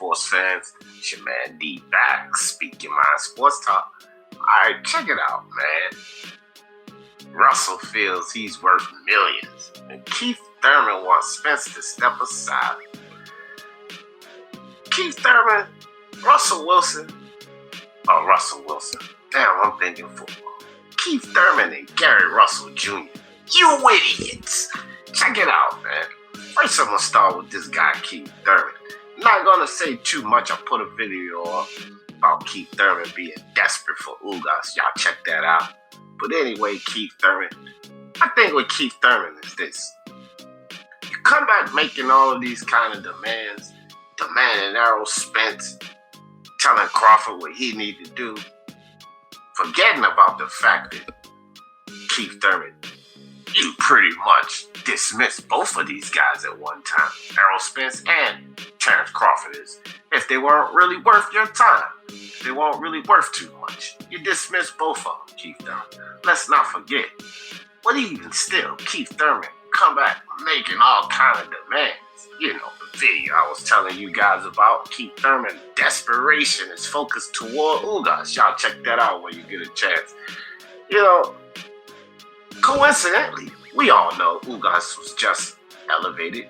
sports fans? It's your man D back, speaking my sports talk. Alright, check it out, man. Russell feels he's worth millions, and Keith Thurman wants Spence to step aside. Keith Thurman, Russell Wilson. Damn, I'm thinking football. Keith Thurman and Gary Russell Jr. You idiots! Check it out, man. First, I'm gonna start with this guy, Keith Thurman. I'm not gonna say too much. I put a video up about Keith Thurman being desperate for Ugas. Y'all check that out. But anyway, Keith Thurman. I think with Keith Thurman is this. You come back making all of these kind of demands, demanding Errol Spence, telling Crawford what he need to do, forgetting about the fact that Keith Thurman, you pretty much dismissed both of these guys at one time, Errol Spence and Terrence Crawford, if they weren't really worth your time. If they weren't really worth too much. You dismissed both of them, Keith Thurman. Let's not forget. But even still, Keith Thurman come back making all kind of demands. You know, the video I was telling you guys about, Keith Thurman desperation is focused toward Ugas. Y'all check that out when you get a chance. You know, coincidentally, we all know Ugas was just elevated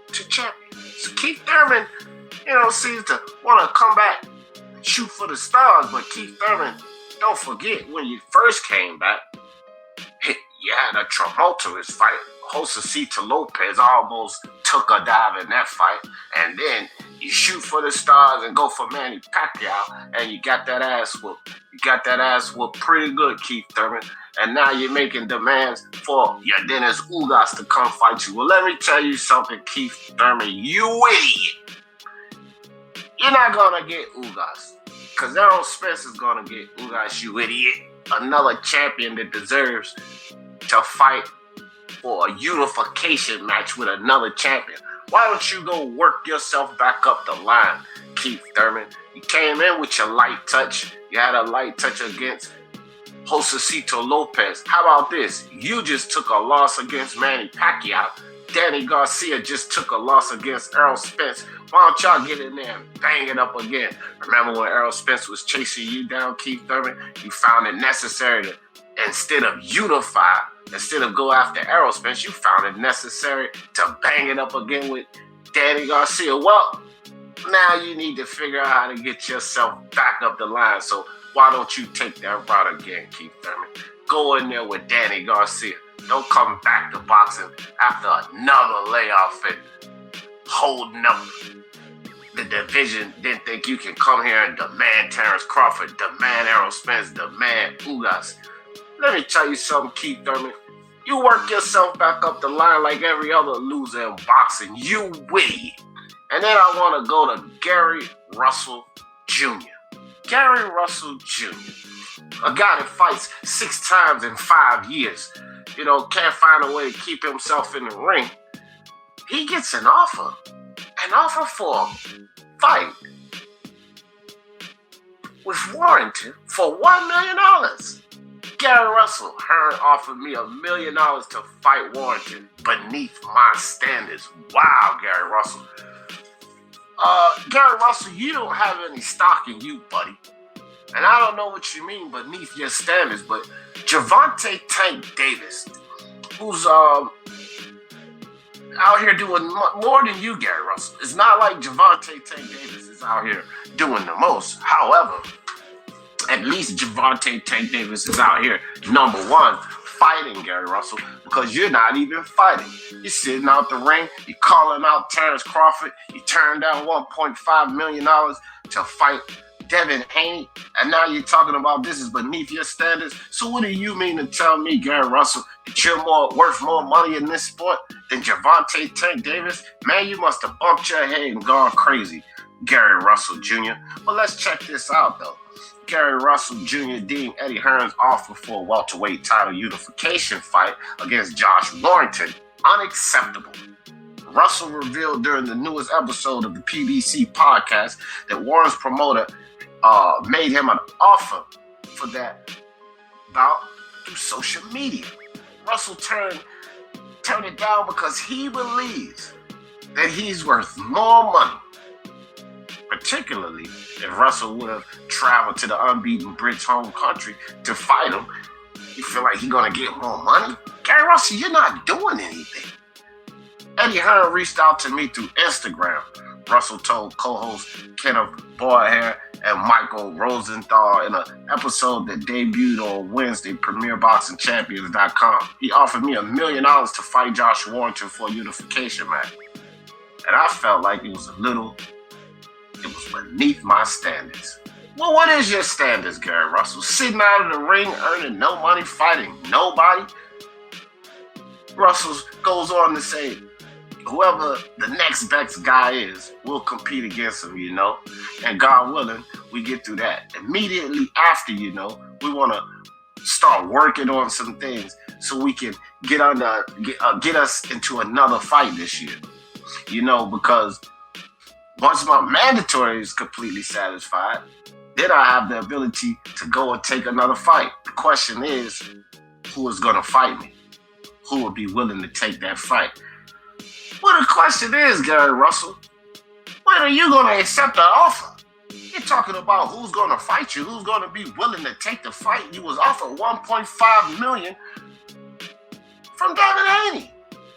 to champion. So Keith Thurman, seems to want to come back and shoot for the stars. But Keith Thurman, don't forget, when you first came back, you had a tumultuous fight. Josecito Lopez almost took a dive in that fight. And then you shoot for the stars and go for Manny Pacquiao, and you got that ass whooped. You got that ass whooped pretty good, Keith Thurman. And now you're making demands for your Dennis Ugas to come fight you. Well, let me tell you something, Keith Thurman, you idiot. You're not going to get Ugas. Because Errol Spence is going to get Ugas, you idiot. Another champion that deserves to fight for a unification match with another champion. Why don't you go work yourself back up the line, Keith Thurman? You came in with your light touch. You had a light touch against Josecito Lopez. How about this? You just took a loss against Manny Pacquiao. Danny Garcia just took a loss against Errol Spence. Why don't y'all get in there and bang it up again? Remember when Errol Spence was chasing you down, Keith Thurman? You found it necessary to, instead of unify, instead of go after Errol Spence, you found it necessary to bang it up again with Danny Garcia. Well, now you need to figure out how to get yourself back up the line. So why don't you take that route again, Keith Thurman? Go in there with Danny Garcia. Don't come back to boxing after another layoff and holding up the division. Didn't think you can come here and demand Terrence Crawford, demand Errol Spence, demand Ugas. Let me tell you something, Keith Thurman. You work yourself back up the line like every other loser in boxing. You win. And then I want to go to Gary Russell Jr. Gary Russell Jr., a guy that fights 6 times in 5 years, can't find a way to keep himself in the ring. He gets an offer for a fight with Warrington for $1 million. Gary Russell Hearn offered me $1 million to fight Warrington beneath my standards. Wow, Gary Russell. Gary Russell, you don't have any stock in you, buddy. And I don't know what you mean beneath your standards, but Gervonta Tank Davis, who's out here doing more than you, Gary Russell. It's not like Gervonta Tank Davis is out here doing the most. However, at least Gervonta Tank Davis is out here, number one, fighting Gary Russell, because you're not even fighting. You're sitting out the ring. You're calling out Terrence Crawford. You turned down $1.5 million to fight Devin Haney, and now you're talking about this is beneath your standards. So what do you mean to tell me, Gary Russell, that you're worth more money in this sport than Gervonta Tank Davis? Man, you must have bumped your head and gone crazy, Gary Russell Jr. Well, let's check this out, though. Gary Russell Jr. deemed Eddie Hearn's offer for a welterweight title unification fight against Josh Warrington unacceptable. Russell revealed during the newest episode of the PBC podcast that Warren's promoter made him an offer for that bout through social media. Russell turned it down because he believes that he's worth more money, particularly if Russell would have traveled to the unbeaten Brits' home country to fight him. You feel like he's going to get more money? Gary Russell, you're not doing anything. Eddie Hearn reached out to me through Instagram. Russell told co-host Kenneth Boyhair and Michael Rosenthal in an episode that debuted on Wednesday, PremierBoxingChampions.com. He offered me $1 million to fight Josh Warrington for a unification match. And I felt like it was beneath my standards. Well, what is your standards, Gary Russell? Sitting out of the ring, earning no money, fighting nobody? Russell goes on to say, whoever the next best guy is, we'll compete against him, and God willing, we get through that. Immediately after, we want to start working on some things so we can get us into another fight this year, because once my mandatory is completely satisfied, then I have the ability to go and take another fight. The question is, who is going to fight me? Who will be willing to take that fight? Well, the question is, Gary Russell, when are you going to accept the offer? You're talking about who's going to fight you, who's going to be willing to take the fight. You was offered $1.5 million from Devin Haney.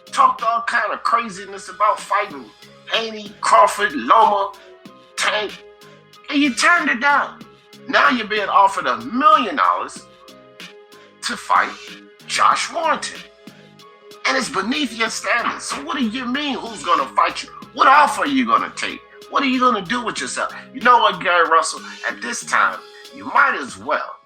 Talked all kind of craziness about fighting Haney, Crawford, Loma, Tank, and you turned it down. Now you're being offered $1 million to fight Josh Warrington. And it's beneath your standards. So what do you mean, who's going to fight you? What offer are you going to take? What are you going to do with yourself? You know what, Gary Russell? At this time, you might as well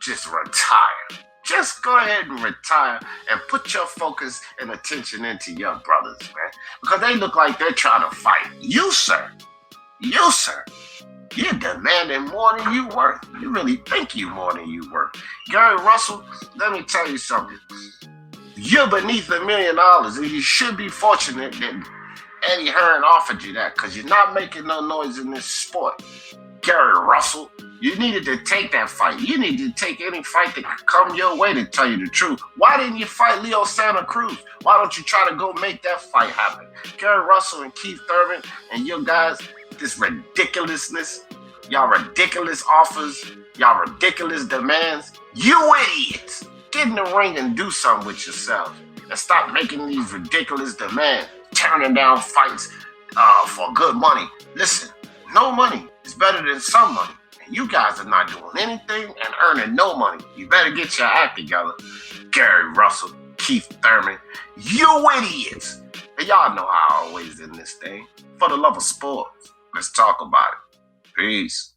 just retire. Just go ahead and retire and put your focus and attention into your brothers, man. Because they look like they're trying to fight you, sir. You, sir. You're demanding more than you worth. You really think you're more than you worth. Gary Russell, let me tell you something. You're beneath $1 million, and you should be fortunate that Eddie Hearn offered you that, because you're not making no noise in this sport. Gary Russell, you needed to take that fight. You needed to take any fight that could come your way, to tell you the truth. Why didn't you fight Leo Santa Cruz? Why don't you try to go make that fight happen? Gary Russell and Keith Thurman and your guys, this ridiculousness, y'all ridiculous offers, y'all ridiculous demands, you idiots. Get in the ring and do something with yourself. And stop making these ridiculous demands, turning down fights for good money. Listen, no money is better than some money. And you guys are not doing anything and earning no money. You better get your act together. Gary Russell, Keith Thurman, you idiots. And y'all know how I always in this thing. For the love of sports, let's talk about it. Peace.